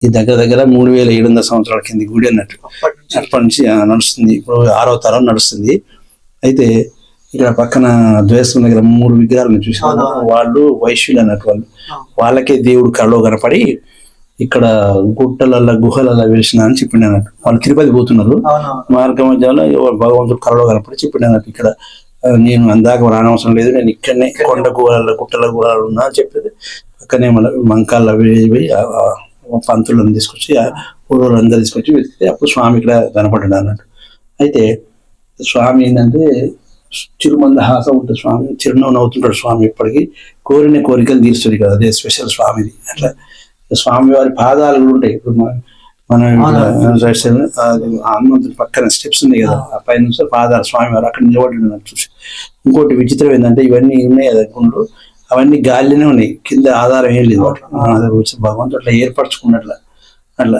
ఈ దగ్గర దగ్గర 3700 సంవత్సరాల కింది గుడి అన్నట్టు. అప్పటి నుంచి నడుస్తుంది. ఇప్పుడు 6వ తరం నడుస్తుంది. అయితే ఇక్కడ పక్కన ద్వేషం దగ్గర 3 విగ్రహాలను చూసాను. వాళ్ళు వైశ్యులు అన్నట్టు. వాళ్ళకే దేవుడు కళ్ళలో కనపడి ఇక్కడ గుట్టలల్లో గుహలలో వెలిసిన అని చెప్పిండు అన్నట్టు. వాళ్ళు తిరుపతి పోతున్నారు, మార్గ మధ్యలో భగవంతుడు కళ్ళలో కనపడి చెప్పిండు అన్నట్టు. ఇక్కడ నేను అందాక రానవసరం లేదు, నేను ఇక్కడనే కొండ గుహలలో గుట్టల గుహలు ఉన్నా అని చెప్పేది. పక్కనే మన మంకాల్లో పోయి పంతులను తీసుకొచ్చి ఊళ్ళందరూ తీసుకొచ్చి వెతికితే అప్పుడు స్వామి ఇక్కడ కనపడ్డాడు అన్నట్టు. అయితే స్వామి ఏంటంటే చిరుమందహాసం ఉంటుంది స్వామి, చిరునవ్వు నవ్వుతుంటాడు స్వామి. ఇప్పటికీ కోరిన కోరికలు తీరుస్తుంది కదా, అదే స్పెషల్ స్వామిది. అట్లా స్వామి వారి పాదాలు కూడా ఉంటాయి. ఇప్పుడు మన హనుమంతుడి పక్కన స్టెప్స్ ఉన్నాయి కదా, ఆ పైన పాదాలు స్వామి వారు అక్కడ నిలబడి చూసి. ఇంకోటి విచిత్రం ఏంటంటే ఇవన్నీ ఉన్నాయి కదా గుండ్లు, అవన్నీ గాలిలోనే ఉన్నాయి, కింద ఆధారం ఏం లేదు. భగవంతుడు అట్లా ఏర్పరచుకున్నట్ల అట్లా.